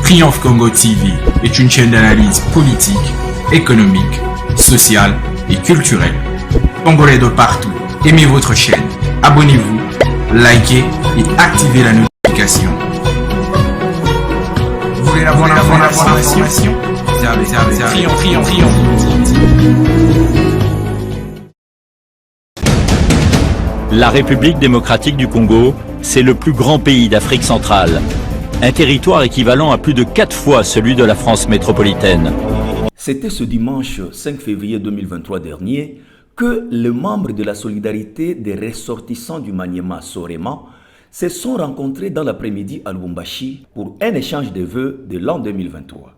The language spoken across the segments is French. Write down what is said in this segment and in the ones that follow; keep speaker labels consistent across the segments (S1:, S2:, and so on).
S1: Triomphe Congo TV est une chaîne d'analyse politique, économique, sociale et culturelle. Congolais de partout, aimez votre chaîne, abonnez-vous, likez et activez la notification. Vous voulez la bonne information? Triomphe.
S2: La République démocratique du Congo, c'est le plus grand pays d'Afrique centrale. Un territoire équivalent à plus de 4 fois celui de la France métropolitaine.
S3: C'était ce dimanche 5 février 2023 dernier que les membres de la solidarité des ressortissants du Maniema Sorema se sont rencontrés dans l'après-midi à Lubumbashi pour un échange de vœux de l'an 2023.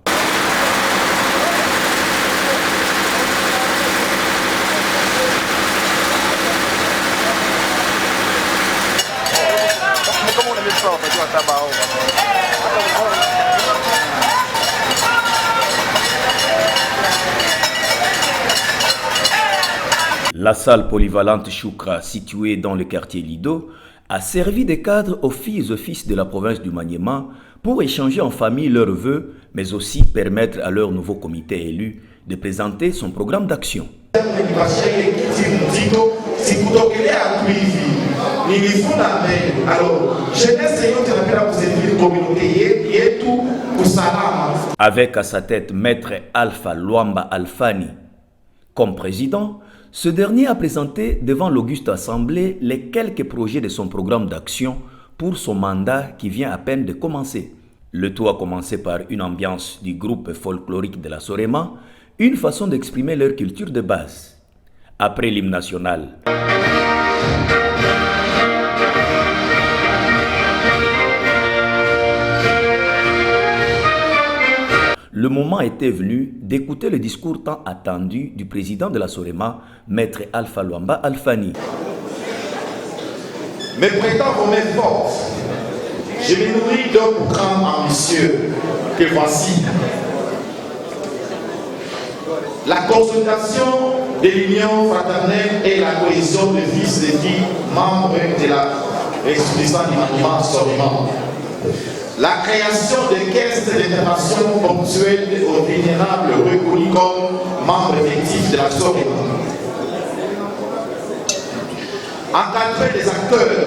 S3: La salle polyvalente Choukra, située dans le quartier Lido, a servi de cadre aux filles et fils de la province du Maniema pour échanger en famille leurs vœux, mais aussi permettre à leur nouveau comité élu de présenter son programme d'action. Avec à sa tête Maître Alpha Luamba Alfani comme président, ce dernier a présenté devant l'auguste assemblée les quelques projets de son programme d'action pour son mandat qui vient à peine de commencer. Le tout a commencé par une ambiance du groupe folklorique de la Sorema, une façon d'exprimer leur culture de base. Après l'hymne national, le moment était venu d'écouter le discours tant attendu du président de la Sorema, Maître Alpha Luamba Alfani.
S4: Me prêtant vos mains fortes, je me nourris d'un programme ambitieux que voici. La consolidation de l'union fraternelle et la cohésion de fils et filles membres de la République du Maniema Sorema. La création de caisses d'intervention ponctuelle aux vulnérables reconnus comme membres effectifs de la Sorema. Encadrer les acteurs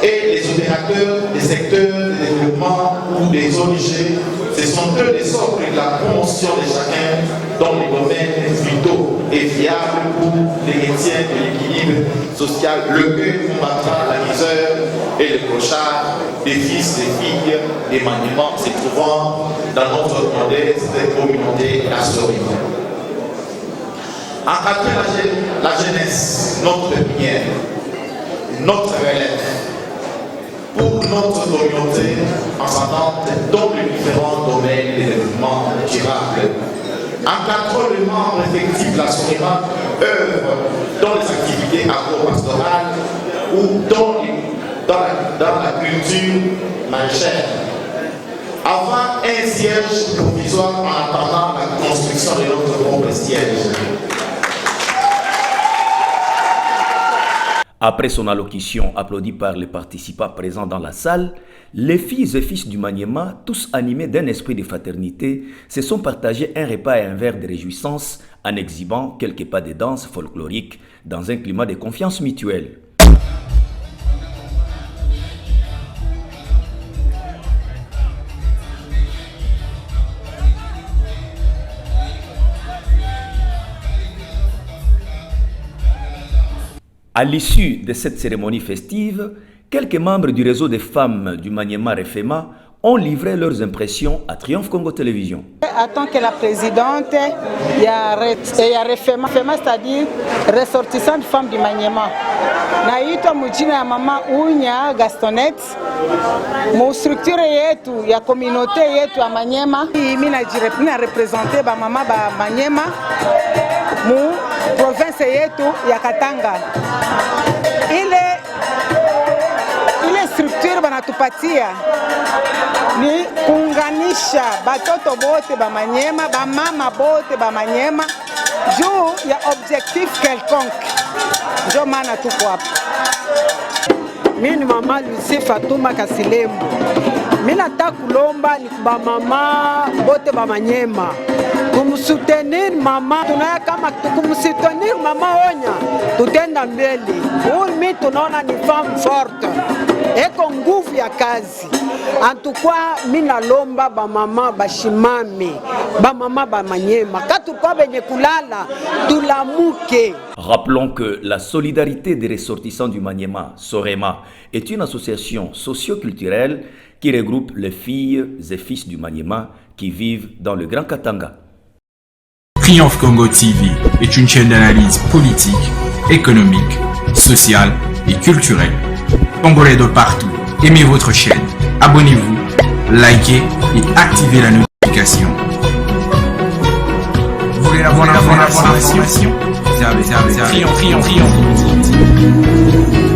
S4: et les opérateurs des secteurs de développement ou des ONG, ce sont eux les socles de la promotion de chacun dans les domaines vitaux et fiables pour les maintien de l'équilibre social. Le but combattra la misère et le clochard des fils et filles des Maniema se trouvant dans notre modeste communauté la Sorema. Encadrer la jeunesse, notre pépinière, notre relève, pour notre communauté ascendante dans les différents domaines de développement durable. Encadrer les membres effectifs de la Sorema œuvrent dans les activités agro-pastorales ou dans la culture maraîchère. Avoir un siège provisoire en attendant la construction de notre propre siège.
S3: Après son allocution applaudie par les participants présents dans la salle, les filles et fils du Maniema, tous animés d'un esprit de fraternité, se sont partagés un repas et un verre de réjouissance en exhibant quelques pas de danse folklorique dans un climat de confiance mutuelle. À l'issue de cette cérémonie festive, quelques membres du réseau des femmes du Maniema Refema ont livré leurs impressions à Triomphe Congo Télévision.
S5: En tant que la présidente, il y a Refema, c'est-à-dire ressortissante femme du Maniema. Naitwa mujina ya mama Unya Gastonette, mu structure yetu ya communauté yetu ya Maniema. Mimi na représenter ba mama ba Maniema mu province yetu ya Katanga. Ile structure banatupatia ni kuunganisha batoto bote ba Maniema, ba mama bote ba Maniema juu ya objectif quelconque. Ndio maana tuko hapa. mimi ni mama Lucie Fatuma Kasilembo. Mimi nataka kulomba ni kwa mama bote ba Manyema. Kumsutenir mama, tunaya kama kumsutenir mama onya, tutenda mbele. Huyu mimi tunaona ni femme forte. Eko nguvu ya kazi. Antukwa mimi nalomba ba mama bashimame, ba mama ba Manyema. Katukwa benye kulala, tulamuke.
S3: Rappelons que la solidarité des ressortissants du Maniema, Sorema, est une association socio-culturelle qui regroupe les filles et fils du Maniema qui vivent dans le Grand Katanga.
S1: Triomphe Congo TV est une chaîne d'analyse politique, économique, sociale et culturelle. Congolais de partout, aimez votre chaîne, abonnez-vous, likez et activez la notification. Vous voulez avoir l'information? Triomphe Congo TV.